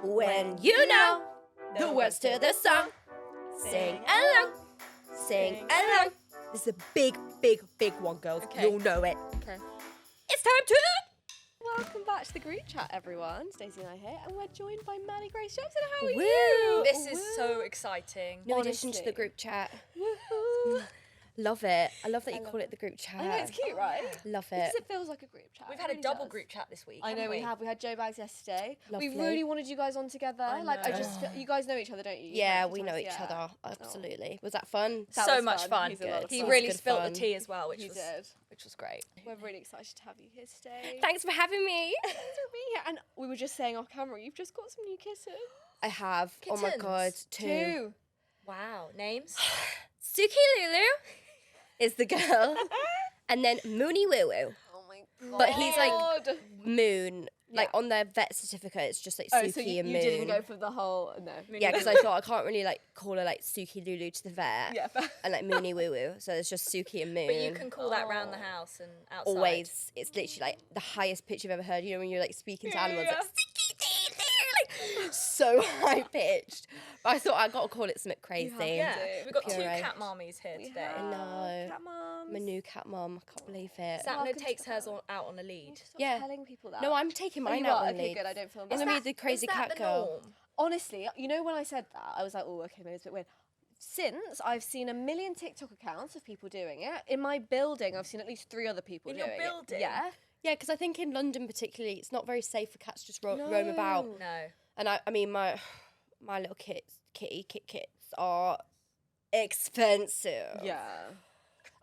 When you know the words to the song, sing along, sing along. This is a big, big, big one, girls. Okay. You'll know it. Okay. It's time to... Welcome back to the group chat, everyone. Stacey and I here, and we're joined by Maddie, Grace, Jepson. How are Woo! you? This is so exciting. New addition to Honestly. the group chat. Woohoo. Love it. I love that you love call it. it the group chat. I know, it's cute, right? Love Because it. it feels like a group chat. We've It had a really double does. group chat this week. I know haven't we have. We had Joe Bags yesterday. Lovely. We really wanted you guys on together. I Like, I know. just feel, you guys know each other, don't you? You've Yeah, met we each know other, each yeah. other. Absolutely. Was that fun? That So was much fun. He's a lot of He fun. really Good spilt fun. the tea as well, which He was did. great. We're really excited to have you here today. Thanks for having me. Thanks for being here. And we were just saying off camera, you've just got some new kittens. I have. Oh my Kittens. God. Two. Wow. Names? Suki Lulu is the girl. And then Moony Woo Woo. Oh my god. But he's like Moon. Like Yeah. on their vet certificate, it's just like Oh, Suki so you, and you Moon. didn't go for the whole, no. Yeah, because I thought I can't really like call her like Suki Lulu to the vet. Yeah, fair. And like Moony Woo Woo. So it's just Suki and Moon. But you can call that round the house and outside. always. It's literally like the highest pitch you've ever heard. You know when you're like speaking to animals, Yeah. like Suki Lulu, like so high pitched. But I thought I got to call it something crazy. Yeah. We've got two Puree. cat mommies here We today. have I know. Cat moms. My new cat mum. I can't believe it. Sapna Welcome takes to hers the- out on a lead. Stop Yeah. telling people that. No, I'm taking Oh, mine you out are? on Okay, lead. good. I don't feel I'm bad. gonna be the crazy is that cat the girl. norm? Honestly, you know when I said that, I was like, oh, okay, maybe it's a bit weird. Since I've seen a million TikTok accounts of people doing it, in my building, I've seen at least 3 other people In doing your it. building? Yeah. Yeah, because I think in London particularly, it's not very safe for cats to just roam about. No. And I mean, my little kits are expensive. Yeah.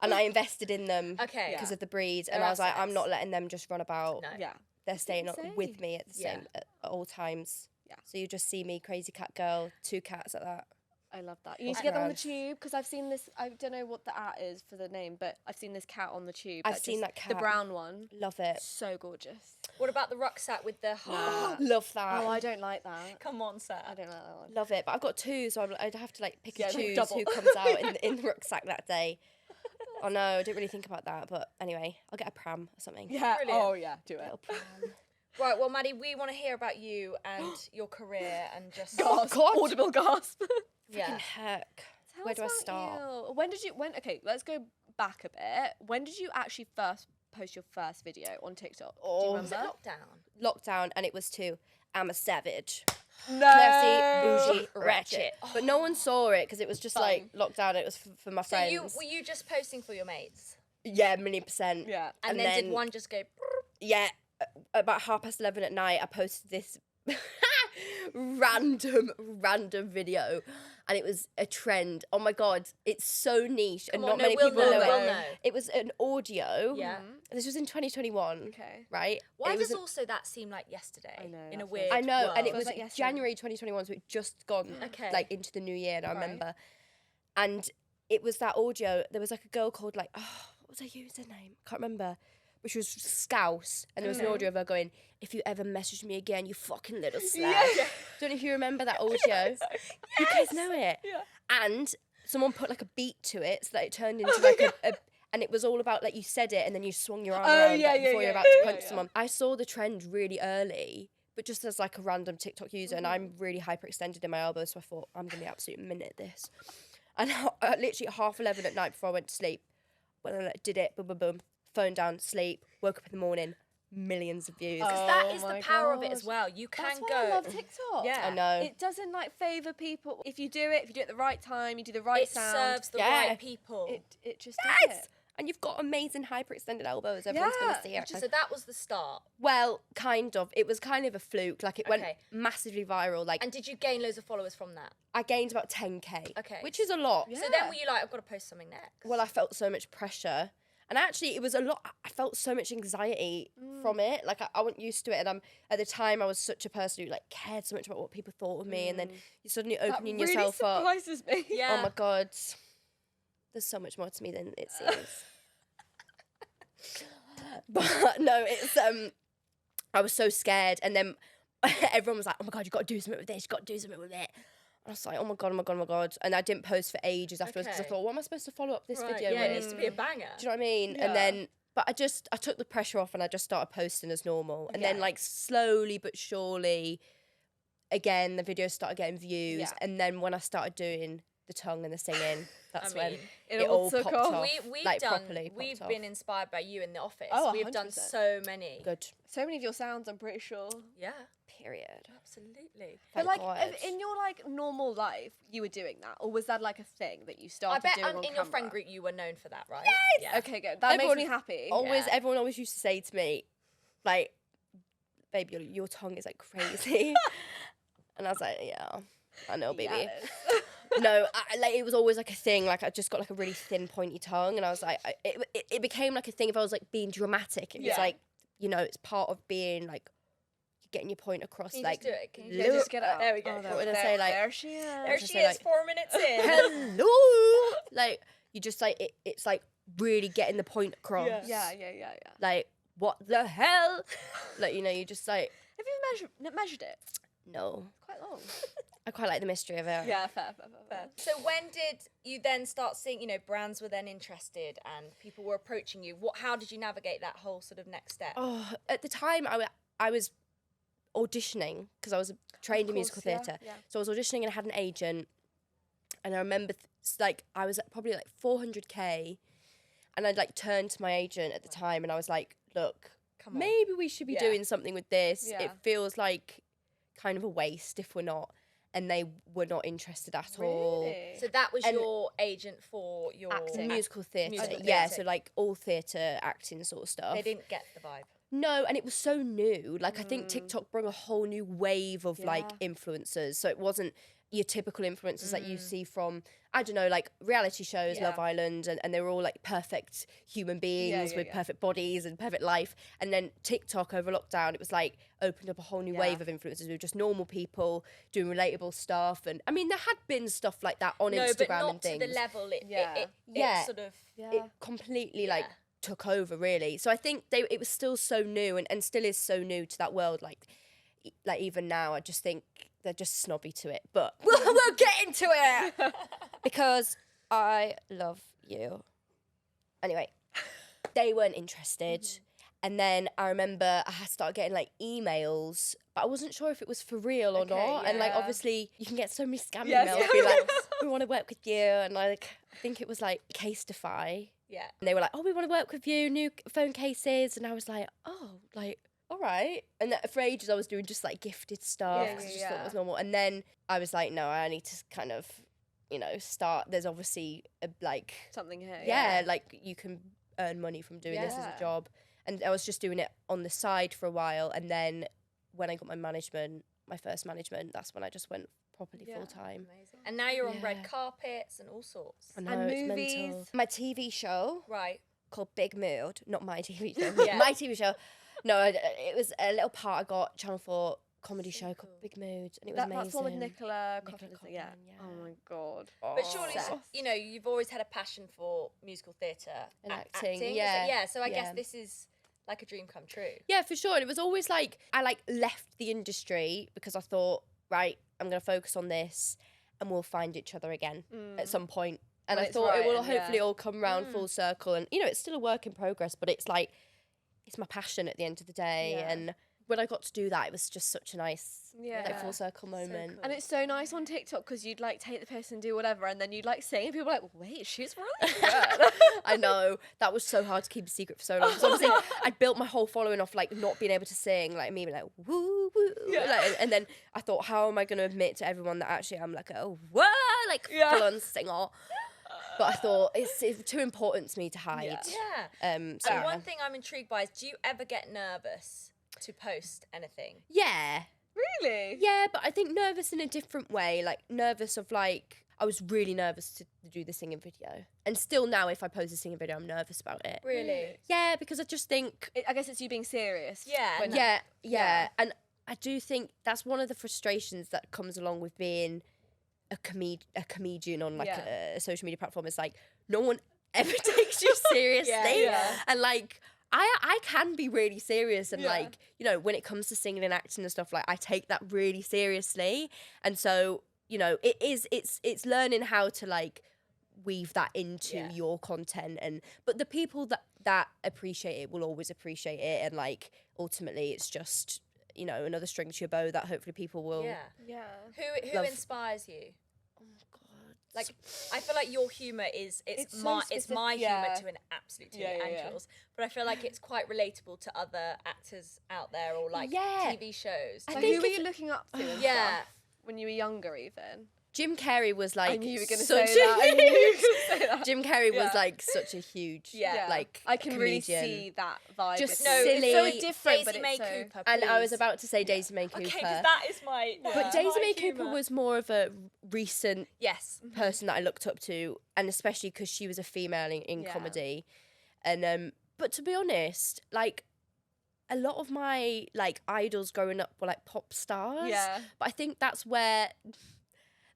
And I invested in them Okay. because of the breed. And They're I was like, I'm assets. not letting them just run about. No. Yeah. They're staying Insane. with me at the Yeah. same at all times. Yeah. So you just see me, crazy cat girl, 2 cats like that. I love that. You need to That's get them on the gross. tube because I've seen this. I don't know what the at is for the name, but I've seen this cat on the tube. I've seen that The cat. brown one. Love it. So gorgeous. What about the rucksack with the heart? Love that. Oh, I don't like that. Come on, Sap. I don't like that one. Love it. But I've got 2, so I'd have to like pick Yeah, and like choose double. who comes out in the rucksack that day. Oh no, I didn't really think about that. But anyway, I'll get a pram or something. Yeah. Brilliant. Oh, yeah. Do it. Little pram. Right, well, Maddie, we want to hear about you and your career and just... Gasp. God. Audible gasp. Yeah. Heck. Tell Where us do I about start? you. When did you? Okay, let's go back a bit. When did you actually first post your first video on TikTok? Do you Oh. Was it remember? lockdown? Lockdown, and it was to I'm a savage. No. Classy, bougie, ratchet. But no one saw it because it was just Fun. like lockdown. It was for my So friends. were you just posting for your mates? Yeah, $1,000,000. Yeah. And then did one just go... Yeah, about 11:30 at night, I posted this random video, and it was a trend. Oh my god, it's so niche, and Come on, not many we'll people know, know we'll it. know. It was an audio. Yeah. This was in 2021. Okay. Right. Why it was does an- also that seem like yesterday? I know, In a that weird feels- I know, and it world? was like yesterday. January 2021, so it just gone Okay. like into the new year, and I Right. remember. And it was that audio. There was like a girl called like, oh, what was her username? Can't remember. But she was Scouse, and there was an Okay. audio of her going, "If you ever message me again, you fucking little slag." Yeah. Don't know if you remember that audio. You guys know it. Yeah. And someone put like a beat to it, so that it turned into like a and it was all about like you said it and then you swung your arm Oh, around yeah, like, yeah, before you're yeah. about to Yeah, punch yeah. someone. I saw the trend really early, but just as like a random TikTok user, and I'm really hyperextended in my elbows, so I thought I'm gonna be absolute minute at this. And literally at 11:30 at night before I went to sleep, when I did it, boom, boom, boom, phone down, sleep, woke up in the morning, millions of views. Oh. That is the my power of it as God. well. You can That's go... why I love TikTok. Yeah. I know. It doesn't like favour people. If you do it at the right time, you do the right It sound. serves the Yeah. right people. It just does Yes! it. And you've got amazing hyperextended elbows. Everyone's Yeah. gonna see it. So that was the start. Well, kind of. It was kind of a fluke. Like it went Okay. massively viral. Like And did you gain loads of followers from that? I gained about 10k. Okay. Which is a lot. Yeah. So then were you like, I've got to post something next? Well, I felt so much pressure. And actually, it was a lot. I felt so much anxiety from it. Like I wasn't used to it, and at the time I was such a person who like cared so much about what people thought of me, and then you're suddenly opening that really yourself up. surprises me. Yeah. Oh my god, there's so much more to me than it seems. But no, it's I was so scared, and then everyone was like, "Oh my god, you got to do something with this. You got to do something with it." I was like, oh my god, oh my god, oh my god. And I didn't post for ages afterwards because I Okay. thought, what am I supposed to follow up this Right, video yeah, it with? needs to be a banger. Do you know what I mean? Yeah. And then, but I took the pressure off and I just started posting as normal. And then Yeah. like slowly but surely, again, the videos started getting views. Yeah. And then when I started doing the tongue and the singing, that's when mean, it it all all took popped off. off. We've like, done. properly We've popped been off. inspired by you in the office. Oh, we've done 100%. so many. Good. So many of your sounds, I'm pretty sure. Yeah, Period. absolutely. But Thank like God. in your like normal life, you were doing that, or was that like a thing that you I started bet doing on in your friend camera? group you were known for that, right? Yes! Yeah. Okay, good. That Everyone- makes me happy. Everyone always used to say to me, like, babe, your tongue is like crazy. And I was like, yeah, I know, baby. Yes. No, like it was always like a thing. Like I just got like a really thin, pointy tongue, and I was like, it became like a thing if I was like being dramatic. It was Yeah. like, it's part of being like getting your point across. Can you like, just do it? Can you Yeah, just get it out. There we go. Oh, What would I say? Like, there she is. There just she say, is, like, 4 minutes in. hello. Like you just like it's like really getting the point across. Yeah. Like what the hell? Like you just like Have you measured it? no. Quite long. I quite like the mystery of it. Yeah, fair. So when did you then start seeing, brands were then interested and people were approaching you? How did you navigate that whole sort of next step? Oh, at the time I was auditioning because I was trained in musical theatre. Yeah. So I was auditioning and I had an agent, and I remember like I was at probably like 400k, and I'd like turned to my agent at the time and I was like, look, Come on. maybe we should be Yeah. doing something with this. Yeah. It feels like kind of a waste if we're not. And they were not interested at all. Really? So that was And- your agent for your Acting. Musical theatre, Musical yeah. theatre. So like all theatre acting sort of stuff. They didn't get the vibe. No, and it was so new. Like I think TikTok brought a whole new wave of like Yeah. influencers. So it wasn't your typical influencers that you see from, I don't know, like reality shows, Yeah. Love Island, and they were all like perfect human beings with yeah. perfect bodies and perfect life. And then TikTok over lockdown, it was like opened up a whole new Yeah. wave of influencers who were just normal people doing relatable stuff. And I mean, there had been stuff like that on No, Instagram but not and things. to the level Yeah. it Yeah. sort of... Yeah. It completely like Yeah. took over really. So I think it was still so new and still is so new to that world. Like even now, I just think they're just snobby to it. But we'll get into it because I love you. Anyway, they weren't interested. And then I remember I had started getting like emails, but I wasn't sure if it was for real or Okay, not. And like yeah. obviously you can get so many scam Yes, emails. Be like, we want to work with you, and like I think it was like Casetify. Yeah. And they were like, oh, we want to work with you, new phone cases. And I was like, oh, like, all right. And for ages I was doing just like gifted stuff Yeah, 'cause I yeah, just thought yeah. it was normal. And then I was like, no, I need to kind of, start. There's obviously like, Something here. yeah, like you can earn money from doing this as Yeah. a job. And I was just doing it on the side for a while. And then when I got my first management, that's when I just went properly Yeah. full time. Amazing. And now you're on red Yeah. carpets and all sorts. I know, And it's movies. mental. My TV show Right. called Big Mood, not my TV show. Yeah. My TV show. No, it was a little part I got Channel 4 comedy So show cool. called Big Mood, and it was That's amazing. the one with Nicola Nicola Coughlan, Coughlan, yeah. yeah. Oh my god. But surely, Oh. you've always had a passion for musical theatre And acting. acting, Is it? yeah, Yeah, so I guess yeah. this is like a dream come true. Yeah, for sure. And it was always like I like left the industry because I thought, right, I'm gonna focus on this, and we'll find each other again at some point. And When I it's thought it right, will and yeah. hopefully all come round full circle. And it's still a work in progress, but it's like it's my passion at the end of the day. Yeah. And when I got to do that, it was just such a nice Yeah. like full circle moment. cool. And it's so nice on TikTok because you'd like take the piss and do whatever, and then you'd like sing, and people are like, wait, she's really good. I know that was so hard to keep a secret for so long. 'Cause obviously, I'd built my whole following off like not being able to sing, like me being like woo woo, like, and then I thought, how am I going to admit to everyone that actually I'm like a whoa, like Yeah. full on singer? But I thought it's too important to me to hide. Yeah. So And one thing I'm intrigued by is, do you ever get nervous to post anything? yeah, Really? yeah, but I think nervous in a different way. Like nervous of like. I was really nervous to do the singing video. And still now, if I post a singing video, I'm nervous about it. Really? Yeah, because I just think I guess it's you being serious. Yeah, when- no. Yeah. And I do think that's one of the frustrations that comes along with being a comedian on like Yeah. a social media platform. Is like no one ever takes you seriously. Yeah. And like I can be really serious and Yeah. like, when it comes to singing and acting and stuff, like I take that really seriously. And so, it's learning how to like weave that into Yeah. your content, but the people that appreciate it will always appreciate it, and like ultimately it's just you know, another string to your bow that hopefully people will. Yeah. Who Love. inspires you? Oh my God. Like, I feel like your humour is It's so my specific, humour yeah. to an absolute T, Yeah, yeah, and yeah. yours. But I feel like it's quite relatable to other actors out there, or like Yeah. TV shows. So think who were if- you looking up to and Yeah. stuff when you were younger even? Jim Carrey was like I knew you were going to such say that. I knew you were a going to say that. Jim Carrey was Yeah. like such a huge Yeah. like I can really comedian. see that vibe. Just with No, you. silly. It's so different, Daisy but it's May so... Cooper. And I was please. about to say Daisy May Cooper. Okay, because that is my. But Daisy my May Cooper humour. was more of a recent Yes. person that I looked up to, and especially because she was a female in Yeah. comedy. And but to be honest, like a lot of my like idols growing up were like pop stars. Yeah. But I think that's where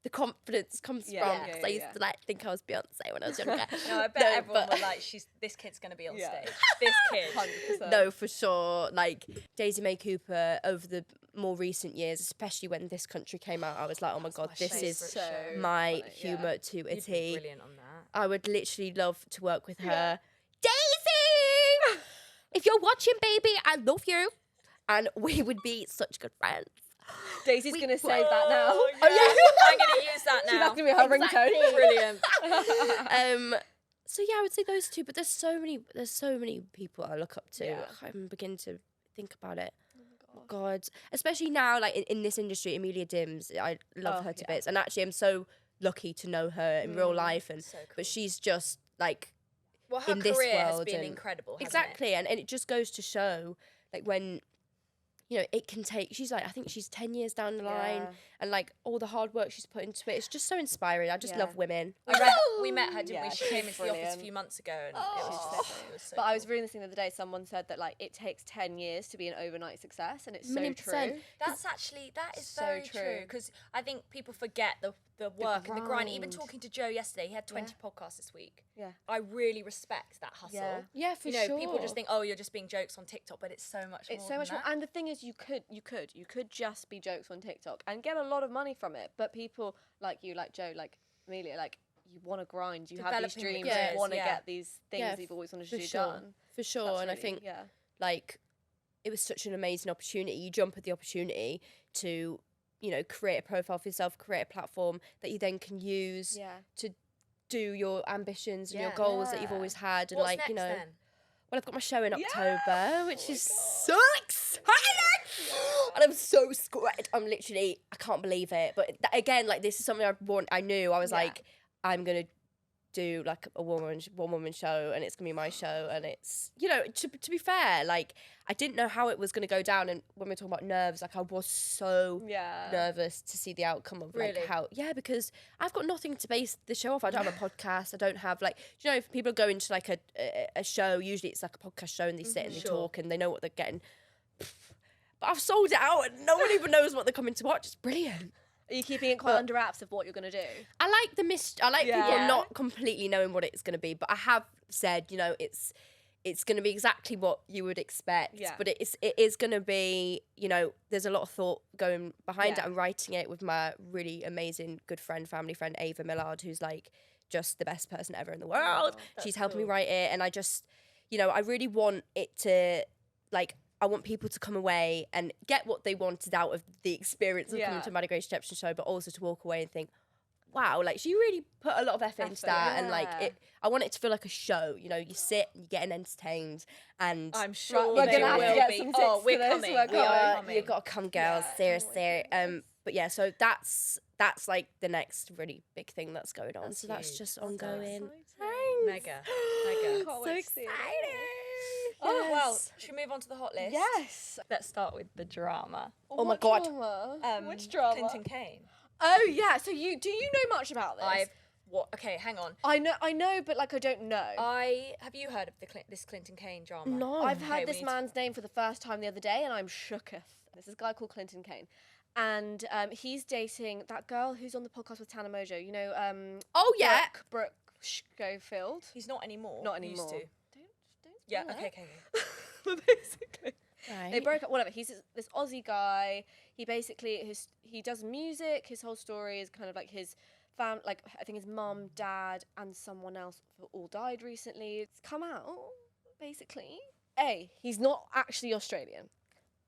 the confidence comes Yeah, from. yeah, Because yeah, I used yeah. to like think I was Beyonce when I was younger. No, I bet No, everyone but- was like, this kid's going to be on Yeah. stage. This kid. 100%. No, for sure. Like Daisy May Cooper over the more recent years, especially when This Country came out, I was like, oh my God, my this is favourite show. my funny, yeah. humour to a You'd be T. brilliant on that. I would literally love to work with her. Daisy! If you're watching, baby, I love you. And we would be such good friends. Daisy's going to say that now. Oh, yeah. I'm going to use that now. That's going to be her ringtone. Brilliant. So yeah, I would say those two, but there's so many people I look up to. Yeah. I'm beginning to think about it. Oh God, especially now, like in this industry, Amelia Dims, I love Oh, her to yeah. bits, and actually, I'm so lucky to know her in real life, and So cool. but she's just like Well, her in this career has world been and- incredible. Hasn't exactly, and it just goes to show, like when. You know, it can take. She's like, I think she's 10 years down the line, Yeah. and like all the hard work she's put into it. It's just so inspiring. I just Yeah. love women. We met her, didn't Yeah, we? She came into the office a brilliant. few months ago, and it was so But I cool. was reading this thing the other day. Someone said that like it takes 10 years to be an overnight success, and it's so Million true. percent. That is So very true. true, because I think people forget the work and the grind. Even grind. talking to Joe yesterday, he had 20 podcasts this week. Yeah. I really respect that hustle. Yeah. Yeah, for You know, sure. people just think, oh, you're just being jokes on TikTok, but it's so much more. It's so much than more. that. And the thing is, you could just be jokes on TikTok and get a lot of money from it. But people like you, like Joe, like Amelia, like you want to grind. You have these Developing the dreams. careers, You want to yeah. get these things Yeah, that you've always wanted for to do sure. done. For sure, That's and I really- think yeah. like it was such an amazing opportunity. You jump at the opportunity to, you know, create a profile for yourself, create a platform that you then can use Yeah. to do your ambitions and your Yeah. goals that you've Yeah. always had. And What's like, next you know, then? well, I've got my show in Yeah. October, which is so exciting. And I'm so scared. I'm literally, I can't believe it. But again, like this is something I knew. I was Yeah. like, I'm gonna do like a one woman show, and it's gonna be my show, and it's, you know, to be fair, like I didn't know how it was gonna go down, and when we're talking about nerves, like I was so Yeah. nervous to see the outcome of like Really? how, yeah, because I've got nothing to base the show off. I don't have a podcast. I don't have like, do you know, if people go into like a show, usually it's like a podcast show and they sit and they Sure. talk and they know what they're getting. But I've sold it out and no one even knows what they're coming to watch. It's brilliant. Are you keeping it quite But- under wraps of what you're going to do? I like I like people Yeah. not completely knowing what it's going to be, but I have said, you know, it's going to be exactly what you would expect, Yeah. but it is going to be, you know, there's a lot of thought going behind Yeah. it. I'm writing it with my really amazing good friend, family friend, Ava Millard, who's like just the best person ever in the world. She's helping me cool. write it, and I just, you know, I really want it to, like, I want people to come away and get what they wanted out of the experience of coming Yeah. to a Maddie Grace Jepson show, but also to walk away and think, wow, like she really put a lot of effort into that, and like Yeah. I want it to feel like a show. You know, you sit, you getting entertained, and I'm sure we're they gonna have to will get be. some Oh, tips we're for this, coming. we're We are coming. you've coming. got to come, girls. Yeah. Seriously. But yeah, so that's like the next really big thing that's going on. That's so that's huge. just That's ongoing. exciting. Mega. Mega. Can't So wait to see it. exciting. Oh, well, Yes. should we move on to the hot list? Yes. Let's start with the drama. Oh my What God. drama? Which drama? Clinton Kane. Oh yeah. So do you know much about this? Okay, hang on. I know, but like I don't know. Have you heard of this Clinton Kane drama? No. I've Okay, heard we this need to- man's name for the first time the other day, and I'm shooketh. This is a guy called Clinton Kane, and he's dating that girl who's on the podcast with Tana Mojo. You know, Oh yeah. Brooke Schofield. He's not anymore. Not Used anymore. to. Don't Yeah, spoil okay, it. okay. But basically, Right. they broke up. Whatever. He's this Aussie guy. He basically he does music. His whole story is kind of like his like I think his mum, dad, and someone else all died recently. It's come out basically. He's not actually Australian.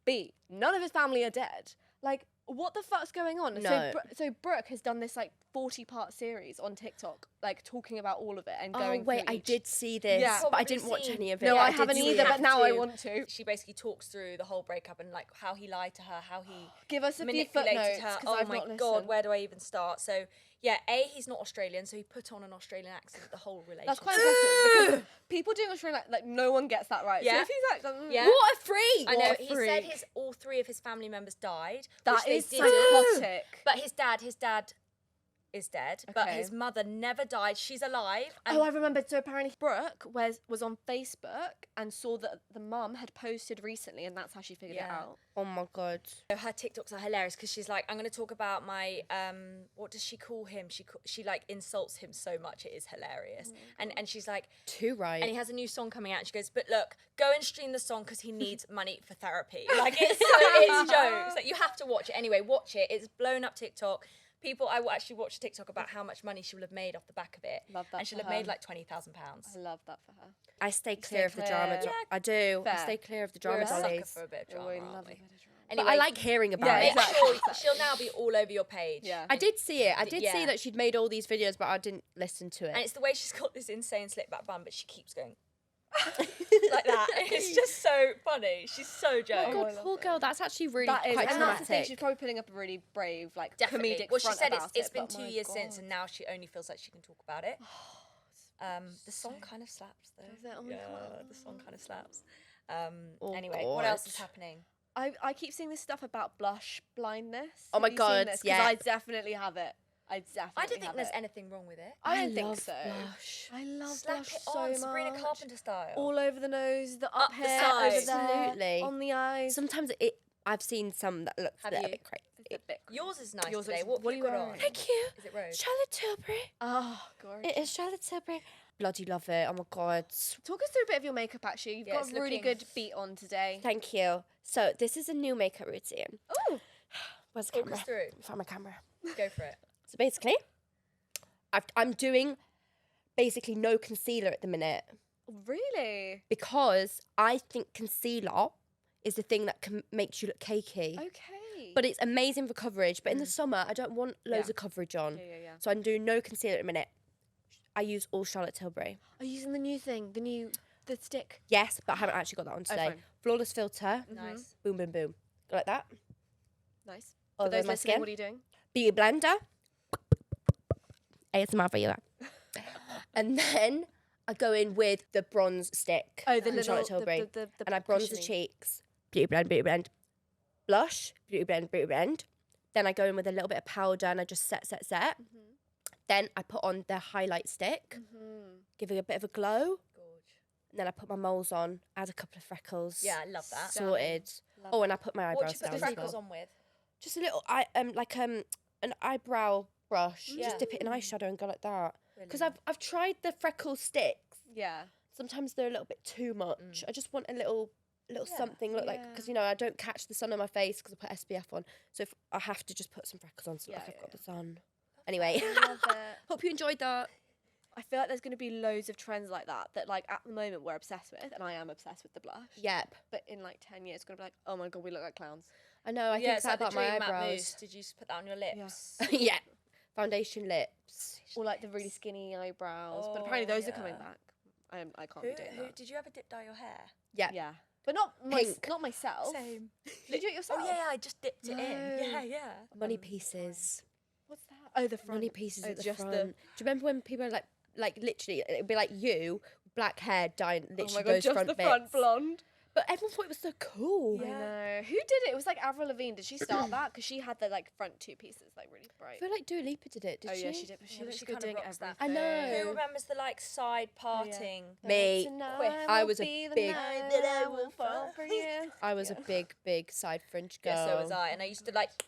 B, none of his family are dead. Like, what the fuck's going on? No. So Brooke has done this like 40-part series on TikTok, like talking about all of it and Oh going wait, through I each. did see this, Yeah. but I Probably didn't watch seen- any of it. No, I did haven't see either, it. but now I to. want to. She basically talks through the whole breakup and like how he lied to her, how he Give us a few manipulated footnotes, her. 'cause Oh I've my not god, listened. where do I even start? So yeah, he's not Australian, so he put on an Australian accent the whole relationship. That's quite impressive because people doing Australian like no one gets that right. So Yeah. if he's like, Yeah. What a freak! I know. What a He said freak. all 3 of his family members died. that which they is didn't. psychotic. But his dad is dead. But Okay. his mother never died. She's alive. And Oh, I remembered. So apparently Brooke was on Facebook and saw that the mum had posted recently, and that's how she figured it Yeah. out. Oh my god. her TikToks are hilarious because she's like, I'm going to talk about my what does she call him? She like insults him so much, it is hilarious. And she's like, Too right. and he has a new song coming out. And she goes, but look, go and stream the song because he needs money for therapy. Like it's jokes. Like you have to watch it anyway. Watch it. It's blown up TikTok. People, I will actually watch TikTok about how much money she will have made off the back of it. Love that And she'll for have made her. like £20,000. I love that for her. I stay stay clear of the drama. clear. I do. I Fair. stay clear of the We're drama a sucker dollies. for a bit of drama, we aren't love we? a bit of drama. But I Anyway, like hearing about Yeah, it. make exactly. sure she'll now be all over your page. Yeah. I did see it. I did see Yeah. that she'd made all these videos, but I didn't listen to And it. it's the way she's got this insane slip back bun, but she keeps going like that. It's just so funny. She's so Oh jokes. I god, love poor it. girl. That's actually really That is, quite and that's the thing. traumatic. She's probably putting up a really brave, like Definitely. comedic Well, she front said about it's it, been but 2 my years since, God. and now she only feels like she can talk about it. The song kind of slaps though. Does it? Oh my yeah, God. the song kind of slaps. Oh Anyway, what else is God. happening? I keep seeing this stuff about blush blindness. Oh my Have you God, seen this? 'Cause yeah. I definitely have it. I definitely I don't think have there's it. anything wrong with it. I don't love think so. blush. I love Slap blush it so on, much. Sabrina Carpenter style. All over the nose, the up the here, side. over there, Absolutely. on the eyes. Sometimes I've seen some that looks Have a little you? bit crazy. It's a bit Yours is nice Yours today. is- What what have are you you got on? wearing? Thank you. Is it rose? Charlotte Tilbury. Oh, gorgeous. It is Charlotte Tilbury. Bloody love it. Oh my god. Talk us through a bit of your makeup, actually. You've Yeah, got it's a really looking- good beat on today. Thank you. So this is a new makeup routine. Oh, Where's the Talk camera? us through. Find my camera. Go for it. So basically, I'm doing basically no concealer at the minute really? because I think concealer is the thing that makes you look cakey. Okay. But it's amazing for coverage. But in the summer, I don't want loads Yeah. of coverage on. yeah. So I'm doing no concealer at the minute. I use all Charlotte Tilbury. Are you using the new thing, the stick? Yes, but I haven't actually got that on today. fine. Flawless filter. Nice. Boom, boom, boom. Go like that. Nice. Over For those my listening, skin. what are you doing? Beauty blender. ASMR for you. And then I go in with the bronze stick. Oh, the from little, Charlotte Tilbury. the And I bronze the cushiony. cheeks. Beauty blend, beauty blend. Blush, beauty blend, beauty blend. Then I go in with a little bit of powder and I just set. Then I put on the highlight stick, give it a bit of a glow. Gorge. And then I put my moles on, add a couple of freckles. Yeah, I love that. Sorted. Love Oh, and I put my What eyebrows do you put down the as freckles well. on with? Just a little, an eyebrow brush. Yeah. Just dip it in eyeshadow and go like that. Because Brilliant. I've tried the freckle sticks. Yeah. Sometimes they're a little bit too much. I just want a little Yeah. something look like, because I don't catch the sun on my face because I put SPF on. So if I have to just put some freckles on so Yeah, like I've yeah, got the sun. Anyway, I love it. hope you enjoyed that. I feel like there's going to be loads of trends like that like at the moment we're obsessed with, and I am obsessed with the blush. Yep. But in like 10 years, it's going to be like, oh my God, we look like clowns. I know. I yeah, think it's that like the about my Dream Matte eyebrows. Mousse. Did you just put that on your lips? Yeah. Foundation lips. Or like the really skinny eyebrows. But Oh, apparently those are coming yeah. back. I can't Who, be doing that. did you ever dip dye your hair? Yeah. Yeah. But not Pink. not myself. Same. Did you do it yourself? Oh yeah, I just dipped it in. No. Yeah. Money pieces. What's that? Oh, the front. Money pieces Oh, at the just front. the- Do you remember when people are like literally, it'd be like you, black hair, dyeing literally Oh my God, those just front the bits. front blonde. But everyone thought it was so cool. I know. Who did it? It was like Avril Lavigne. Did she start that? Because she had the like front two pieces like really I bright. feel like Dua Lipa did it, Oh she? yeah, she did. But she Yeah, but looks she good kinda doing rocks that everything. I know. Who remembers the like side parting? Me. Tonight I will was a be the big- night that I will fall for you. I was a big side fringe girl. Yeah, so was I, and I used to like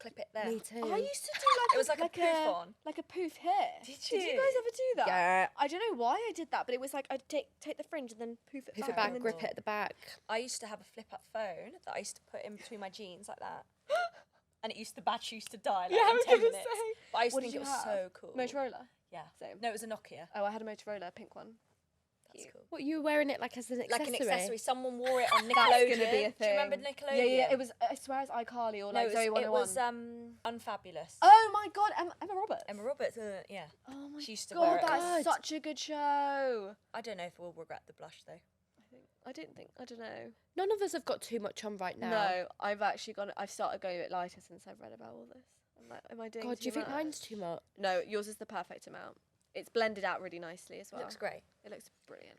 clip it there. Me too. I used to do like It was like a poof on. like a poof hair. Did Did you you? guys ever do that? Yeah. I don't know why I did that, but it was like I'd take the fringe and then poof it Poof back. it back, and then grip it at the back. I used to have a flip up phone that I used to put in between my jeans like that. And the battery used to die like Yeah, I in was 10 gonna minutes. say. But I used What to did think it you was have? so cool. Motorola. Yeah. Same. No, it was a Nokia. Oh, I had a Motorola, a pink one. That's cool. What, you were wearing it like as an accessory? Like an accessory. Someone wore it on Nickelodeon. That's gonna be a thing. Do you remember Nickelodeon? Yeah. It was. I swear it's iCarly or like Zoe 101. it was Unfabulous. Oh my god, Emma Roberts. Emma Roberts, yeah. Oh my She used to god, wear it. that's such a good show. I don't know if we'll regret the blush though. I don't know. None of us have got too much on right now. No, I've started going a bit lighter since I've read about all this. I'm like, am I doing God, too do you think much? mine's too much? No, yours is the perfect amount. It's blended out really nicely as well. Looks great. It looks brilliant.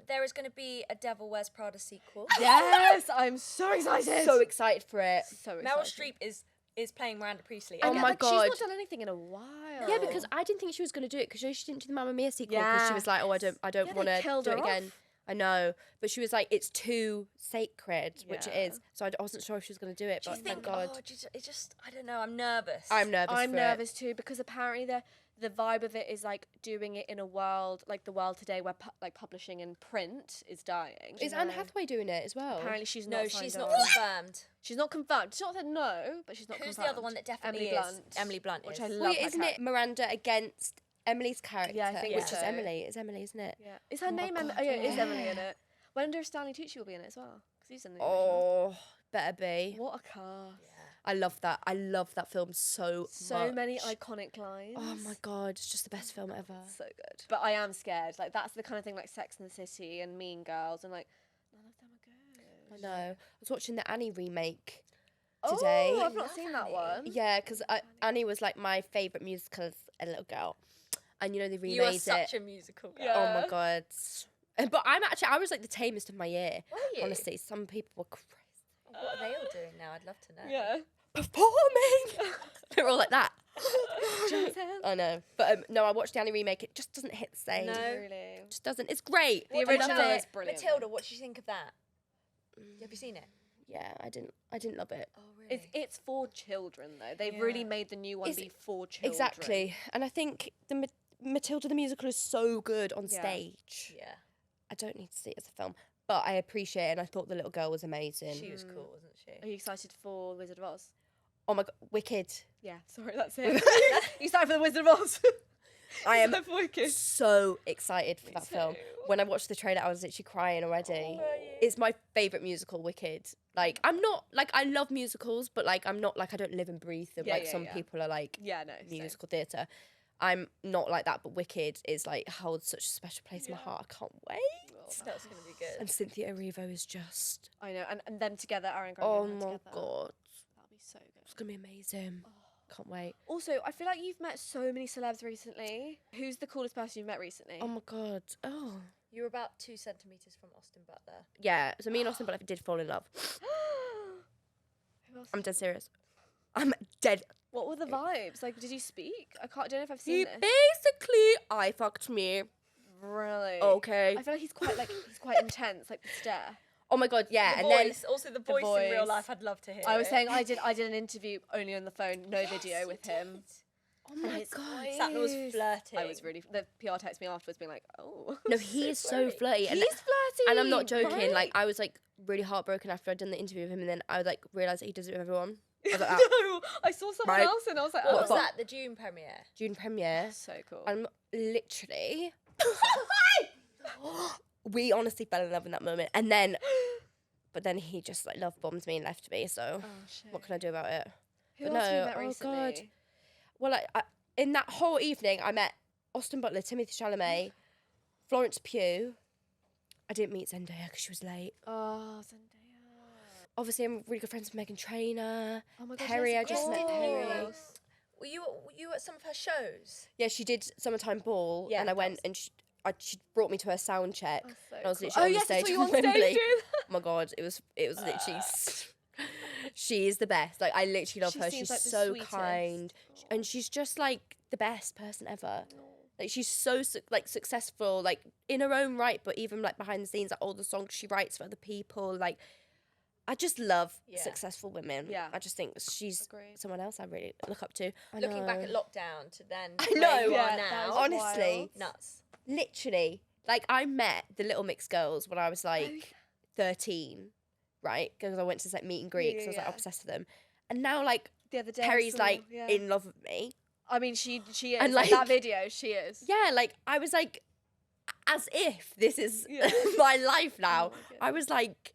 There is going to be a Devil Wears Prada sequel. Yes, I'm so excited. So excited for it. So Meryl excited. Streep is playing Miranda Priestley. Oh again. my She's God. not done anything in a while. Yeah, because I didn't think she was going to do it because she didn't do the Mamma Mia sequel because she was like, oh, I don't Yeah, want they to killed do it her again. off. I know, but she was like, it's too sacred, which it Yeah. is. So I wasn't sure if she was going to do it, Do but you thank think? God. Oh, it just I don't know. I'm nervous. I'm nervous. I'm for nervous too because apparently the vibe of it is like doing it in a world like the world today where like publishing and print is dying. It. Is Anne Hathaway doing it as well? Apparently she's No, not. she's signed not on. confirmed. She's not confirmed. She's not said no, but she's not Who's confirmed. the other one that definitely Emily is? Blunt. Emily Blunt Which is. I love. Well, her isn't it Miranda against Emily's character? Yeah, I think which so. is Emily. It's Emily, isn't it? Yeah. Is her Oh my name Emily? God, Oh yeah, it is yeah. Emily in it. Wonder if Stanley Tucci will be in it as well because he's in the original. Oh, better be. What a cast. I love that. I love that film so So much. many iconic lines. Oh my God, it's just the best film ever. So good. But I am scared. Like that's the kind of thing like Sex and the City and Mean Girls and like none of them are good. I know. I was watching the Annie remake today. Oh, I've not Love seen that Annie. one. Yeah, because Annie was like my favourite musical as a little girl. And you know, they remade You are it. such a musical girl. Yeah. Oh my God. But I was like the tamest of my year. Were you? Honestly, some people were crazy. What are they all doing now? I'd love to know. Yeah. Performing! They're all like that. Jepson. I know. But no, I watched the Annie remake. It just doesn't hit the same. No. Really. It just doesn't. It's great. The What original about is brilliant. Matilda, what do you think of that? Have you seen it? Yeah, I didn't love it. Oh, really? It's for children though. They've really made the new one It's- be for children. Exactly. And I think the Matilda the musical is so good on Yeah. stage. Yeah. I don't need to see it as a film, but I appreciate it, and I thought the little girl was amazing. She was cool, wasn't she? Are you excited for Wizard of Oz? Oh my God, Wicked. Yeah. Sorry, that's it. You started for the Wizard of Oz. I am for Wicked. so excited for that film. too. When I watched the trailer, I was literally crying already. were you? It's my favourite musical, Wicked. Like, I'm not, like, I love musicals, but, like, I'm not, like, I don't live and breathe them. Yeah, like, yeah, some yeah. people are, like, Yeah, no. same. musical theatre. I'm not like that, but Wicked is, like, holds such a special place in my heart. I can't wait. That's going to be good. And Cynthia Erivo is just, I know, and them together, Aaron Grande oh and her my together. God. That'll be so good. It's going to be amazing. Can't wait. Also, I feel like you've met so many celebs recently. Who's the coolest person you've met recently? Oh my God. Oh. You were about 2 centimetres from Austin Butler. Yeah, so me and Austin Butler did fall in love. Who else? I'm dead serious. I'm dead. What were the vibes? Like, did you speak? Don't know if I've He seen this. basically, I fucked me. Really? Okay. I feel like he's quite intense, like the stare. Oh my God, yeah. The And then voice, also the voice in real voice. life, I'd love to hear. I was it. saying I did an interview only on the phone, no video Yes, with you him. did. oh my his God. Sapna was flirting. I was really. The PR texted me afterwards, being like, "Oh, No, he is so flirty. he's flirty." And I'm not joking. right? Like, I was like really heartbroken after I'd done the interview with him, and then I like realised that he does it with everyone. I was like, ah, no, I saw someone Right. else and I was like, What "Oh, was that? The June premiere. June premiere. so cool." I'm literally. We honestly fell in love in that moment, and then, but then he just like love bombed me and left me. So Oh, shit. what can I do about it? Who but else have you no, met oh, recently? God. Well, I in that whole evening, I met Austin Butler, Timothy Chalamet, Florence Pugh. I didn't meet Zendaya because she was late. Oh, Zendaya. Obviously, I'm really good friends with Megan Trainor. Oh my God, Perry, yes, I just of met course. Perry. Were you at some of her shows? Yeah, she did Summertime Ball, Yeah, and I that went was- and she brought me to her sound check. Oh, so and I was cool. literally on yes, the I stage saw you on with stage Wembley. doing that. Oh my God, it was literally. She is the best. Like, I literally love She her. seems She's like the so sweetest. kind, and she's just like the best person ever. Like, she's so like successful, like in her own right, but even like behind the scenes, like all the songs she writes for other people. Like, I just love Yeah. successful women. Yeah. I just think she's Agreed. someone else I really look up to. I Looking back know. at lockdown to then I where know. you Yeah, are that now. was honestly, wild. Nuts. literally, like I met the Little Mix girls when I was like 13, right? Because I went to like meet and greet, 'cause I was like Yeah. obsessed with them. And now like The other day, I Perry's saw- like yeah. in love with me. I mean, she is. And, like, that like- video, she is. Yeah, like I was like, as if this is Yeah. my life now. Oh my goodness. I was like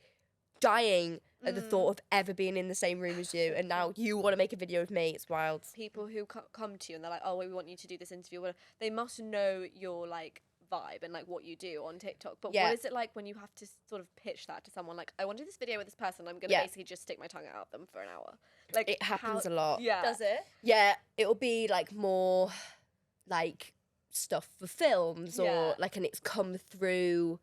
dying at the thought of ever being in the same room as you, and now you want to make a video of me. It's wild. People who come to you and they're like, oh, we want you to do this interview. Well, they must know your like vibe and like what you do on TikTok. But Yeah. what is it like when you have to sort of pitch that to someone? Like, I want to do this video with this person. I'm gonna Yeah. basically just stick my tongue out at them for an hour. Like, It happens how- a lot. Yeah. Does it? Yeah, it'll be like more like stuff for films or Yeah. like, and it's come through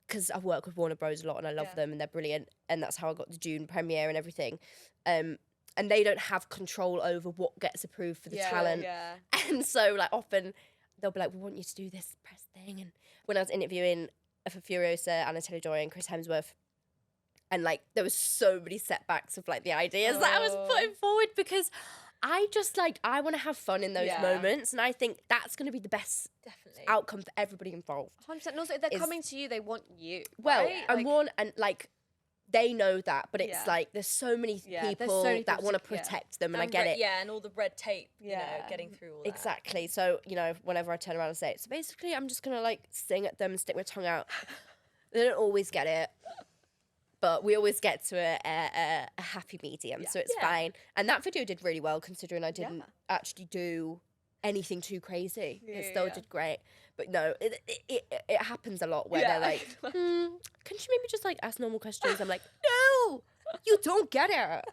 because I've worked with Warner Bros a lot and I love Yeah. them and they're brilliant, and that's how I got the June premiere and everything. And they don't have control over what gets approved for the talent. Yeah. And so like often they'll be like, we want you to do this press thing. And when I was interviewing for Furiosa, Anna Taylor-Joy and Chris Hemsworth, and like there was so many setbacks of like the ideas that I was Oh. putting forward, because I just like, I want to have fun in those Yeah. moments, and I think that's going to be the best Definitely. outcome for everybody involved. 100%. And also, if they're Is- coming to you, they want you. Well, right? and Like, one, and like they know that, but it's Yeah. like there's so many Yeah, there's people so many that people want to to- yeah. protect them, and I And get it. Yeah, and all the red tape, you know, Yeah. getting through all that. Exactly. So, you know, whenever I turn around and say it, so basically I'm just going to like sing at them and stick my tongue out. They don't always get it, but we always get to a happy medium, so it's Yeah. fine. And that video did really well considering I didn't Yeah. actually do anything too crazy. Yeah, It still yeah. did great. But no, it happens a lot where Yeah. they're like, can you maybe just like ask normal questions? I'm like, no, you don't get it.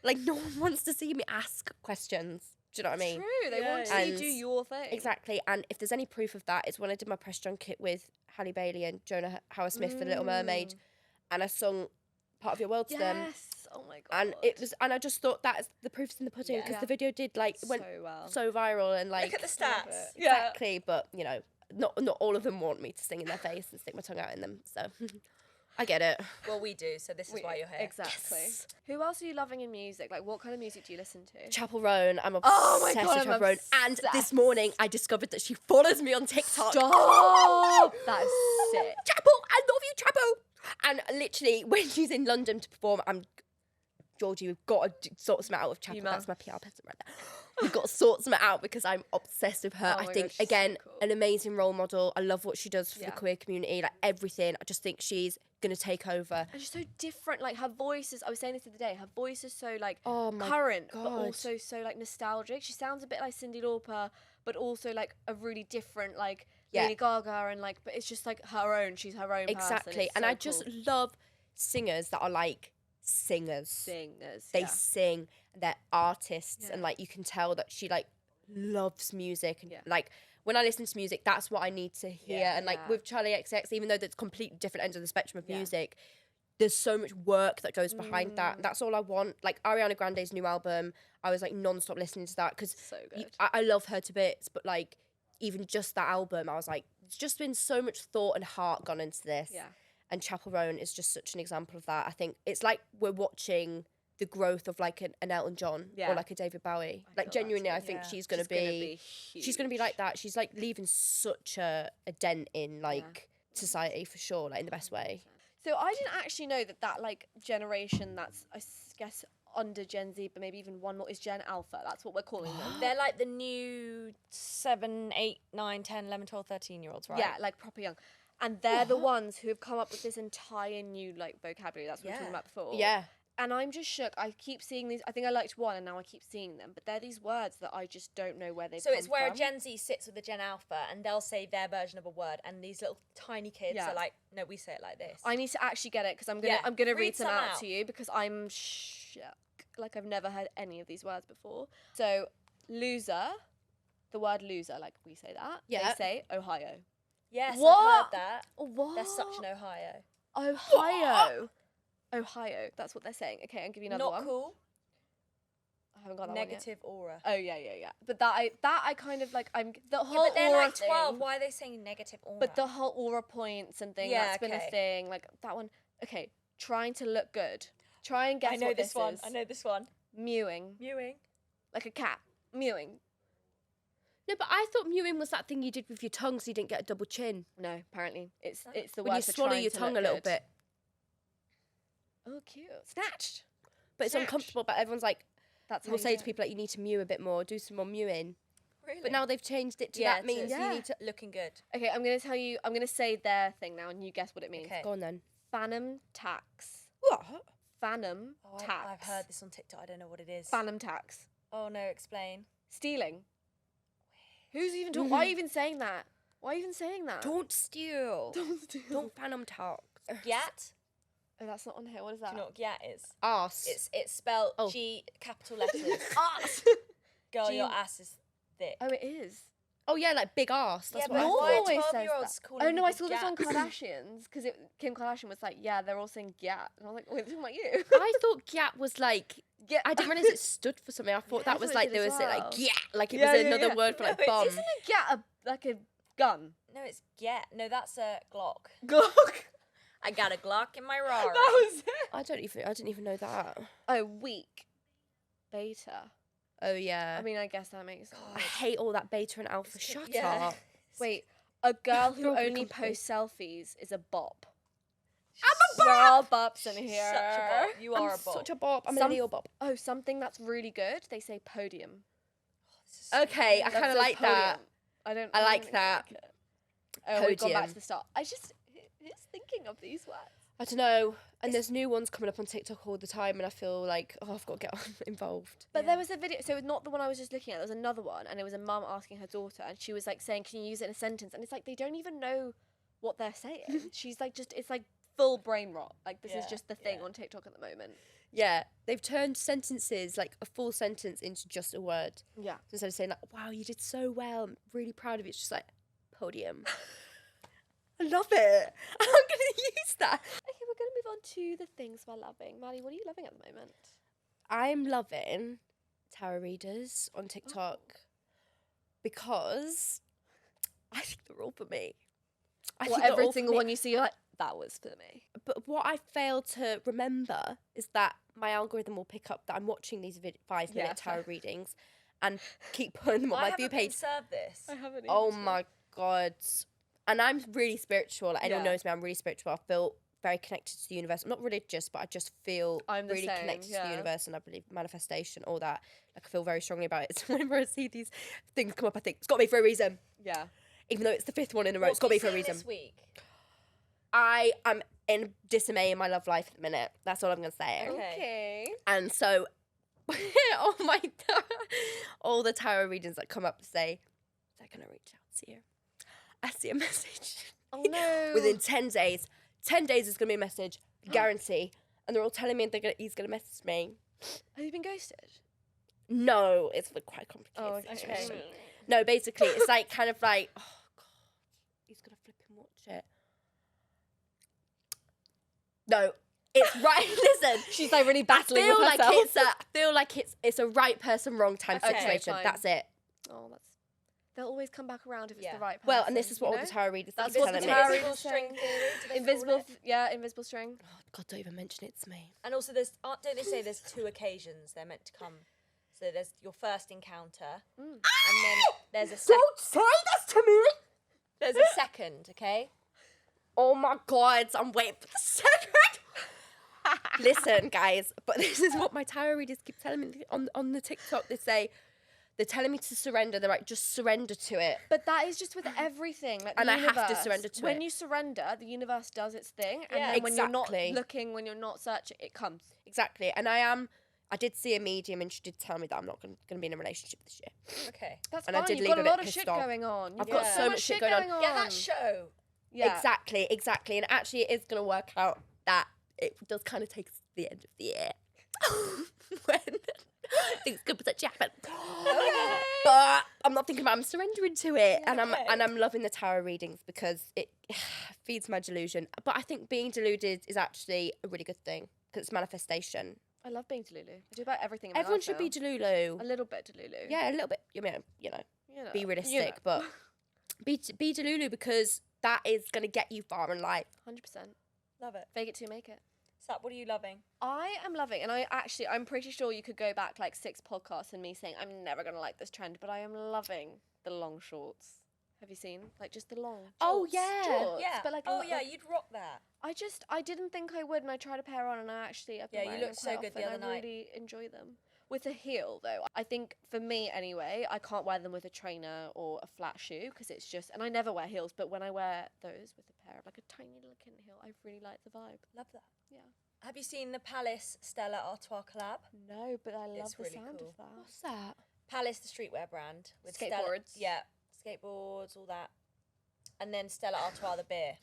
Like, no one wants to see me ask questions. Do you know what I mean? True. They Yeah, want to yeah. see you And- do your thing. Exactly. And if there's any proof of that, it's when I did my press junket with Halle Bailey and Jonah Howard Smith for The Little Mermaid, and I sung Part of Your World to them. Yes. Oh my god. And it was, and I just thought that's the proof's in the pudding, Yeah. because Yeah. the video did like went so well. so viral and like Look at the stats. Yeah. exactly. But you know, not all of them want me to sing in their face and stick my tongue out in them. So I get it. Well, we do, so this is why you're here. Exactly. Yes. Who else are you loving in music? Like, what kind of music do you listen to? Chapel Roan, I'm obsessed Oh my God, with I'm Chapel Roan. And this obsessed. morning I discovered that she follows me on TikTok. Stop! That is sick. Chapel, I love you, Chapel. And literally, when she's in London to perform, Georgie, we've got to sort something out with Chapel. Email. That's my PR person right there. We've got to sort something out because I'm obsessed with her. Oh I my think, God, she's so again, cool. an amazing role model. I love what she does for Yeah. the queer community, like everything. I just think she's going to take over. And she's so different. Like, her voice is, I was saying this the other day, her voice is so, like, Oh my current, but God. also so, like, nostalgic. She sounds a bit like Cyndi Lauper, but also, like, a really different, like, Yeah. Lady Gaga, and, like, but it's just, like, her own. She's her own person. Exactly. It's And so I just cool. love singers that are like singers. Singers. They yeah. sing, they're artists, and Yeah. like you can tell that she like loves music, and Yeah. like when I listen to music, that's what I need to hear. Yeah. And like Yeah. with Charlie XX, even though that's completely different ends of the spectrum of Yeah. music, there's so much work that goes behind that. That's all I want. Like Ariana Grande's new album, I was like non-stop listening to that because So good. I love her to bits, but like even just that album, I was like, it's just been so much thought and heart gone into this. Yeah. And Chapel Roan is just such an example of that. I think it's like we're watching the growth of like an Elton John Yeah. or like a David Bowie. I Like feel that genuinely, too. I think Yeah. she's gonna be she's gonna be huge. like that. She's like leaving such a dent in like society for sure, like in the best way. So I didn't actually know that like generation that's guess under Gen Z, but maybe even one more is Gen Alpha. That's what we're calling them. They're like the new 7, 8, 9, 10, 11, 12, 13-year-olds, right? Yeah, like proper young. And they're the ones who have come up with this entire new like vocabulary. That's what we were talking Yeah. about before. Yeah. And I'm just shook. I keep seeing these. I think I liked one, and now I keep seeing them. But they're these words that I just don't know where they've So come it's where from. a Gen Z sits with a Gen Alpha and they'll say their version of a word, and these little tiny kids Yeah. are like, no, we say it like this. I need to actually get it because I'm gonna Yeah, I'm gonna read read some some out out. to you because I'm shook. Like I've never heard any of these words before. So loser, the word loser, like we say that. Yeah. They say Ohio. Yes, I've What? heard that. What? They're such an Ohio. Ohio. Ohio. That's what they're saying. Okay, I'll give you another Not one. cool. I haven't got that one yet. Negative aura. Oh yeah. But that I kind of like I'm the Yeah, whole but they're aura like 12. thing. Why are they saying negative aura? But the whole aura points and thing, Yeah, that's been a okay. thing. Like that one. Okay, trying to look good. Try and guess I know what this one. is. I know this one. Mewing. Mewing. Like a cat. Mewing. No, but I thought mewing was that thing you did with your tongue so you didn't get a double chin. No, apparently it's Oh. the When word you for swallow trying your to tongue look a little good. bit. Oh, cute. Snatched. But it's Snatch. uncomfortable, but everyone's like, That's how we'll you say do to it. people like, you need to mew a bit more, do some more mewing. Really? But now they've changed it to Yeah, that means Yeah. you need to... looking good. Okay, I'm gonna tell you. I'm gonna say their thing now, and you guess what it means. Okay. Go on then. Phantom tax. What? Phantom Oh, tax. I've heard this on TikTok. I don't know what it is. Phantom tax. Oh no, explain. Stealing. Who's even talking? Why are you even saying that? Why are you even saying that? Don't steal. Don't steal. Don't phantom talk. Gyat? Oh, that's not on here. What is Do that? you know what gyat is? Arse. It's spelled Oh. G capital letters. Ass. Girl, G- your ass is thick. Oh, it is. Oh yeah, like big arse. That's Yeah, what I but North thought. why always are says 12-year-olds that. calling Oh no, I people saw this on gyat? Kardashians because Kim Kardashian was like, yeah, they're all saying gyat, and I was like, wait, talking about you? I thought gyat was like... Yeah, I didn't realize it stood for something. I thought Yeah, I that was thought it like did they as were saying like well. gyat, like it Yeah, was yeah, another yeah. word for like No, bomb. Isn't a gyat like a gun? No, it's gyat. No, that's a Glock. Glock. I got a Glock in my Rari. That was it. I didn't even know that. Oh, weak. Beta. Oh yeah. I mean, I guess that makes sense. I hate all that beta and alpha. Shut Yeah. up. Wait, a girl who They're all gonna only come to me. posts selfies is a bop. I'm We're all bops in here. Such a bop. You are I'm a bop. such a bop. I'm Some- a Leo bop. Oh, something that's really good. They say podium. Okay, I That kind of says like that. podium. I don't. I don't like think that. it. Oh, we've gone back Podium. to the start. I just thinking of these words. I don't know. And there's new ones coming up on TikTok all the time, and I feel like, oh, I've got to get involved. But Yeah. there was a video, so it's not the one I was just looking at. There was another one, and it was a mum asking her daughter, and she was like saying, "Can you use it in a sentence?" And it's like they don't even know what they're saying. She's like, it's like full brain rot. Like this is Yeah, just the thing yeah. on TikTok at the moment. Yeah, they've turned sentences, like a full sentence, into just a word. Yeah. So instead of saying like, wow, you did so well, I'm really proud of you, it's just like, podium. I love it. I'm going to use that. Okay, we're gonna move on to the things we're loving. Maddie, what are you loving at the moment? I'm loving tarot readers on TikTok because I think they're all for me. I Well, think they're every all for single me. one you see, you're like, that was for me. But what I fail to remember is that my algorithm will pick up that I'm watching these 5-minute Yeah, tarot readings and keep putting them on I my view haven't been page. served this. I haven't. Oh my God. And I'm really spiritual. Like, anyone Yeah. knows me, I'm really spiritual. I feel very connected to the universe. I'm not religious, but I just feel I'm the really same, connected to yeah. the universe, and I believe manifestation, all that. Like, I feel very strongly about it. So whenever I see these things come up, I think, it's got to be for a reason. Yeah. Even though it's the 5th one in a row, What it's got to have be for a you seen reason. This week. I am in dismay in my love life at the minute. That's all I'm going to say. Okay. And so, oh my God, all the tarot readings that come up say, they're going to reach out to you. I see a message. Oh no. Within 10 days. 10 days is going to be a message, guarantee. And they're all telling me he's going to message me. Have you been ghosted? No, it's quite complicated. Oh, okay. situation. No, basically, it's like kind of like, oh God, he's going to flip and watch it. No, it's right. Listen, She's like really I battling feel with like herself. it's a right person, wrong time Okay, situation. fine. That's it. Oh, that's. They'll always come back around if it's Yeah. the right person. Well, and this is what you all know? the tarot readers That's keep what the telling me. tarot Invisible readers string saying. theory. Do they call Invisible, it? yeah, invisible string. Oh, God, don't even mention it to me. And also, don't they say there's 2 occasions they're meant to come? So there's your first encounter, and then there's a Don't say this to me. there's a second. Okay. Oh my God, I'm waiting for the second. Listen, guys, but this is what my tarot readers keep telling me on the TikTok. They're telling me to surrender. They're like, just surrender to it. But that is just with everything. Like And the I have to universe. surrender to when it. you surrender, the universe does its thing, and Yeah. then when you're not Exactly. looking, when you're not searching, it comes. Exactly. And I did see a medium, and she did tell me that I'm not going to be in a relationship this year. Okay. That's And I fine. did You've leave got a a bit lot of pissed shit off. going on. I've You've got got so much shit going on. Get that show. Yeah. Exactly. And actually, it is going to work out that it does kind of take us to the end of the year. When things could potentially happen. Okay. But I'm not thinking about it. I'm surrendering to it. Okay. And I'm loving the tarot readings because it feeds my delusion. But I think being deluded is actually a really good thing because it's manifestation. I love being Delulu. I do about everything in my Everyone life should now. be delulu. A little bit Delulu. Yeah, a little bit. You know, You know, be realistic, but be delulu because that is going to get you far in life. 100%. Love it. Fake it till you make it. Sap, what are you loving? I am loving, and I'm pretty sure you could go back like 6 podcasts and me saying I'm never gonna like this trend, but I am loving the long shorts. Have you seen like just the long? Oh, shorts? yeah. Shorts, Yeah. but like oh like- yeah, you'd rock that. I didn't think I would, and I tried a pair on, and I've been Yeah, you wearing looked them so quite good the often. other I night. really enjoy them. With a heel, though, I think for me anyway, I can't wear them with a trainer or a flat shoe because it's just, and I never wear heels, but when I wear those with a pair of like a tiny little kitten heel, I really like the vibe. Love that. Yeah. Have you seen the Palace Stella Artois collab? No, but I love It's the really sound cool. of that. What's that? Palace, the streetwear brand. With Stella, Skateboards. yeah, skateboards, all that. And then Stella Artois, the beer.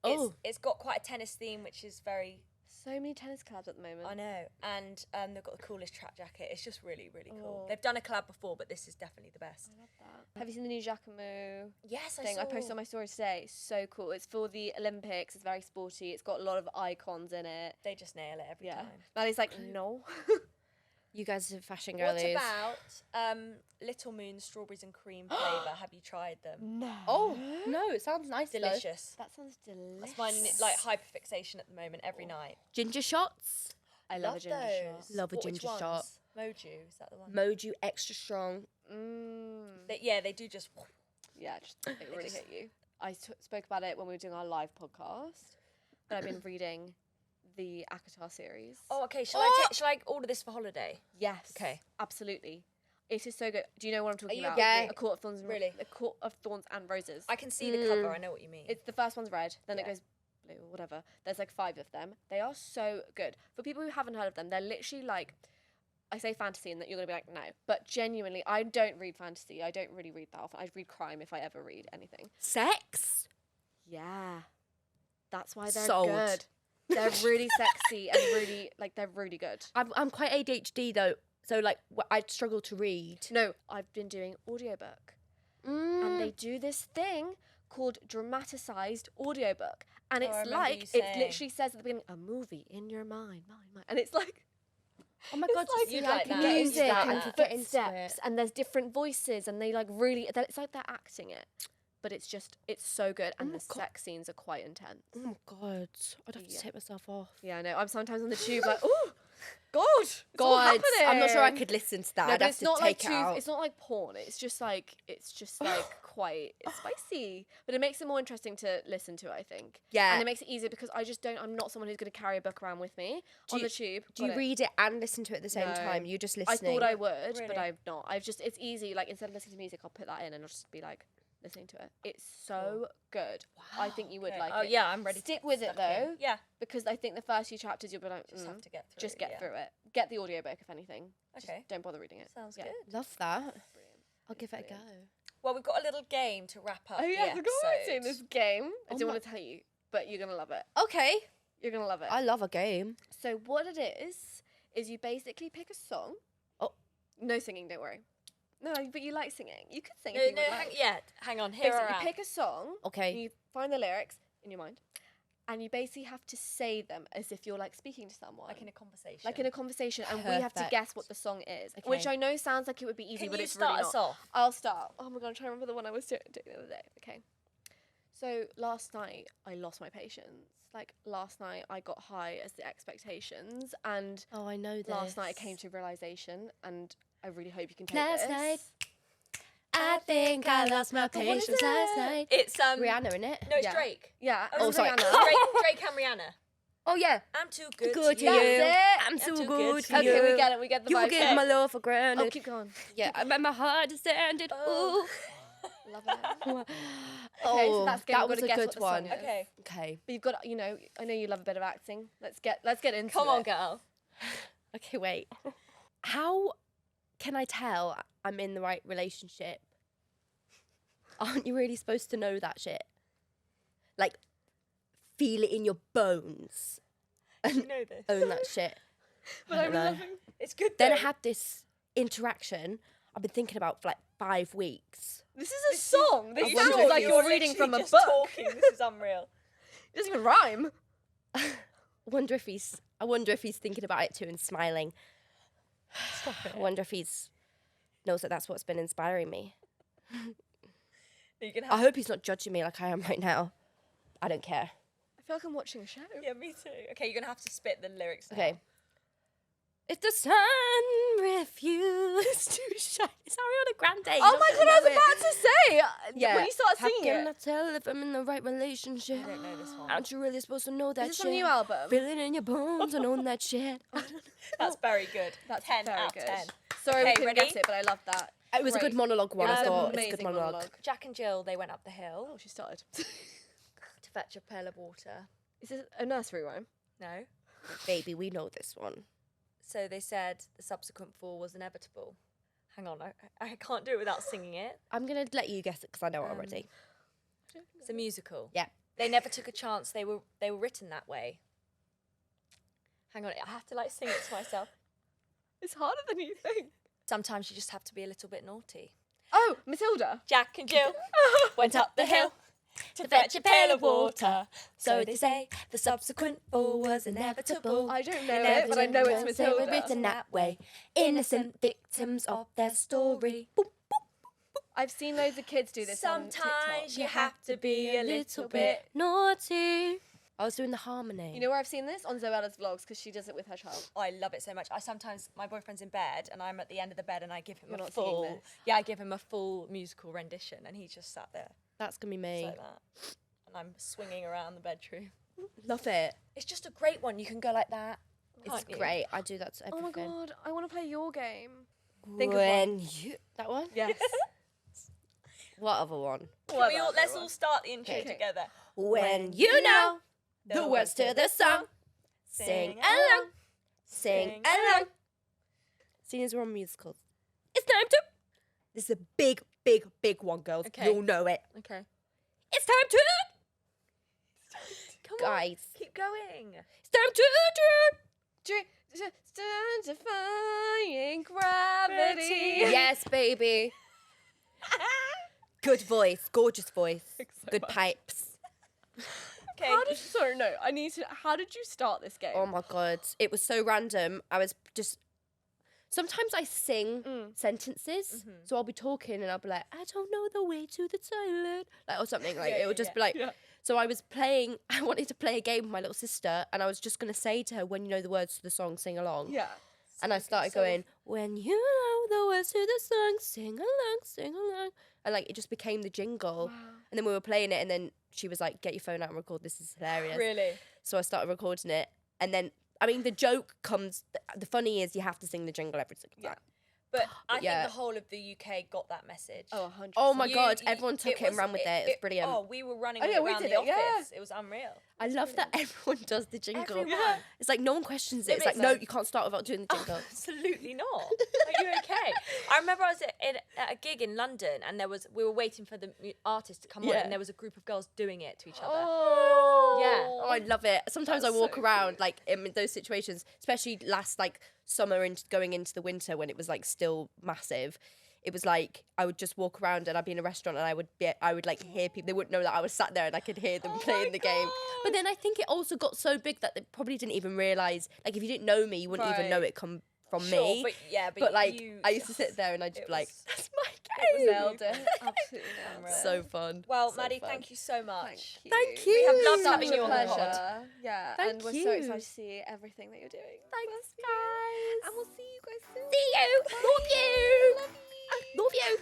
Oh. It's got quite a tennis theme, which is very... So many tennis collabs at the moment. I know. And they've got the coolest track jacket. It's just really, really cool. Oh. They've done a collab before, but this is definitely the best. I love that. Have you seen the new Jacquemus Yes, thing? I posted on my story today. It's so cool. It's for the Olympics. It's very sporty. It's got a lot of icons in it. They just nail it every time. Maddie's like, no. You guys are fashion What girlies. about Little Moon strawberries and cream flavour? Have you tried them? No. Oh, no, it sounds nice though. Delicious. That sounds delicious. That's my like hyperfixation at the moment every night. Ginger shots. I love a ginger shot. Love a Which ginger ones? shot. Moju, is that the one? Moju extra strong. They do just... Yeah, just they really hit you. I spoke about it when we were doing our live podcast, but I've been reading the Akatar series. Oh, okay. Shall I order this for holiday? Yes. Okay. Absolutely. It is so good. Do you know what I'm talking you about? Yeah. A Court of Thorns and Really? A Court of Thorns and Roses. I can see the cover. I know what you mean. It's the first one's red, then it Yeah. goes blue or whatever. There's like 5 of them. They are so good. For people who haven't heard of them, they're literally like, I say fantasy and that you're gonna be like, no. But genuinely, I don't read fantasy. I don't really read that often. I read crime if I ever read anything. Sex. Yeah. That's why they're Sold. good. They're really sexy and really, like, they're really good. I'm quite ADHD though, so like I struggle to read. No, I've been doing audiobook. And they do this thing called dramatised audiobook. And I it's remember like, you it saying. literally says at the beginning, a movie in your mind. And it's like, Oh my it's god, like you'd I like can that. get You'd into music that. and I could get into footsteps, it. and there's different voices, and they like really, it's like they're acting it. But it's so good, and the sex scenes are quite intense. Oh my god, I'd have to Yeah. take myself off. Yeah, I know. I'm sometimes on the tube like, oh, God, it's all God, I'm not sure I happening." could listen to that. No, I'd but have it's to not like take it out. it's not like porn. It's just like quite it's spicy, but it makes it more interesting to listen to. I think. Yeah. and it makes it easier because I'm not someone who's going to carry a book around with me on the tube. Do you Got it. read it and listen to it at the same No. time? You're just I listening. thought I would, but Really? I've not. It's easy. Like instead of listening to music, I'll put that in and I'll just be like listening to it. It's so good. I think you would Okay. like Oh it. yeah, I'm ready. Stick to with it stuck in. though, Yeah. because I think the first few chapters you'll be like, Just have to get through. just it, get yeah. through it. Get the audiobook if anything. Just Okay. don't bother reading it. Sounds Yeah. good. Love that. Brilliant. I'll give it a go. Brilliant. Well, we've got a little game to wrap up. Oh yeah, I the forgot I was doing episode. this game. I Oh didn't my- want to tell you, but you're gonna love it. Okay. You're gonna love it. I love a game. So what it is you basically pick a song. Oh. No singing, don't worry. No, but you like singing. You could sing No, if you no, would like. hang on. Here Basically, I you pick a song. Okay. And you find the lyrics in your mind, and you basically have to say them as if you're like speaking to someone. like in a conversation. Like in a conversation, and we have to guess what the song is. Which Okay. I know sounds like it would be easy, Can but you it's start really us not. off? I'll start. Oh my god, I'm trying to remember the one I was doing the other day. Okay. So last night I lost my patience. Like last night I got high as the expectations, and Oh, I know this. last night I came to realization, and I really hope you can take Last this. night, I think I lost my But what is patience last it? night. It's Rihanna, innit? No, it's Yeah. Drake. Yeah. Oh, it's sorry. Rihanna. Drake and Rihanna. Oh yeah. I'm too good, Good to to you. you. That's it. I'm so too good good to to you. Okay, we get it. We get the You vibe. give my love for granted. Oh, keep going. Yeah, I bet my heart is ended. Oh. Love it. Ooh. Okay, so that's good. that We've was got to a guess good what the one. song is. Okay. Okay. But you've got, I know you love a bit of acting. Let's get into Come on, it. girl. Okay, wait. How can I tell I'm in the right relationship? Aren't you really supposed to know that shit? Like, feel it in your bones. You know this. Own that shit. But I I'm don't know. loving. It's good Then I though. had this interaction I've been thinking about for like 5 weeks. This is a song. This You sounds sound like you're reading literally from a just book. Talking. This is unreal. It doesn't even rhyme. I wonder if he's thinking about it too and smiling. Stop it. I wonder if he's knows that that's what's been inspiring me. You can I have. hope he's not judging me like I am right now. I don't care. I feel like I'm watching a show. Yeah, me too. Okay, you're gonna have to spit the lyrics. Now. Okay. If the sun refused to shine. It's Ariana Grande. Oh my god, I was about to say. Yeah. When you start How singing can I it. tell if I'm in the right relationship? I don't know this one. Aren't you really supposed to know that Is this shit? on the new album? Feel it in your bones and own that shit. That's very good. That's 10 very out of good. 10. Sorry, Okay, we couldn't ready? get it, but I love that. It was a good Great. monologue one, It I was thought. an It's a good amazing monologue. Jack and Jill, they went up the hill Oh, she started. to fetch a pail of water. Is this a nursery rhyme? No. Baby, we know this one. So they said the subsequent fall was inevitable. Hang on, I can't do it without singing it. I'm going to let you guess it because I know it already. It's a musical. Yeah. They never took a chance. They were written that way. Hang on, I have to like sing it to myself. It's harder than you think. Sometimes you just have to be a little bit naughty. Oh, Matilda. Jack and Jill went up the hill to fetch a pail of water. So they say the subsequent fall was inevitable. I don't know it, but I know it's They were Matilda. written that way. Innocent victims of their story. Boop. I've seen loads of kids do this on TikTok. Sometimes you have to be a little bit. Naughty. I was doing the harmony. You know where I've seen this? On Zoella's vlogs, because she does it with her child. I love it so much. I sometimes, my boyfriend's in bed and I'm at the end of the bed and I give him You're a not singing full, this. yeah, I give him a full musical rendition and he just sat there That's going to be just me. like that. And I'm swinging around the bedroom. Love it. It's just a great one. You can go like that. It's can't you? great. I do that to Oh my everything. god, I want to play your game. Think of when you... That one? Yes. What other one? Can we all, let's all start the intro Okay. together. When you know the words to the song, sing along, sing Sing along. Seeing as we're on musicals, it's time to... This is a big, big, big one, girls. Okay. You'll know it. Okay. It's time to... Come Guys. on. Keep going. It's time to... Defying gravity. Yes, baby. Good voice, gorgeous voice, Thanks so good much. pipes. Okay. How did you, sorry, no, I need to, how did you start this game? Oh my god, it was so random. I was just... Sometimes I sing sentences, so I'll be talking and I'll be like, I don't know the way to the toilet, like, or something. Like, it would just be like... Yeah. So I was playing, I wanted to play a game with my little sister, and I was just going to say to her, when you know the words to the song, sing along. Yeah. And I started going, when you know the words to the song, sing along, sing along. And like, it just became the jingle. And then we were playing it, and then she was like, get your phone out and record, this is hilarious. Really? So I started recording it, and then, I mean, the joke comes, the funny is you have to sing the jingle every single time. But I Yeah. think the whole of the UK got that message. Oh, 100%. Oh my You- god, you- everyone took it and ran with it. It's brilliant. Oh, we were running Oh, with yeah, it we around did the it, yeah. office. It was unreal. I love that everyone does the jingle. Everyone. It's like no one questions it. No, It's but like, no, you can't start without doing the jingle. Absolutely not. Are you okay? I remember I was at a gig in London and we were waiting for the artist to come on Yeah. and there was a group of girls doing it to each other. Oh. Yeah. Oh, I love it. Sometimes That's I walk so around like in those situations, especially last like summer and going into the winter when it was like still massive. It was like I would just walk around and I'd be in a restaurant and I would like hear people. They wouldn't know that I was sat there and I could hear them playing the game. But then I think it also got so big that they probably didn't even realize. Like if you didn't know me, you wouldn't even know Right. it come from Sure, me. but yeah, But like you, I used to sit there and I'd just it be like, was- that's my It game. nailed it. Absolutely nailed it. So fun. Well, So Maddie, fun. thank you so much. Thank We you. have loved such having a you on the pod. pleasure. Yeah, Thank and we're so you. excited to see everything that you're doing. Thanks, guys. And we'll see you guys soon. See you. Love you. Love you.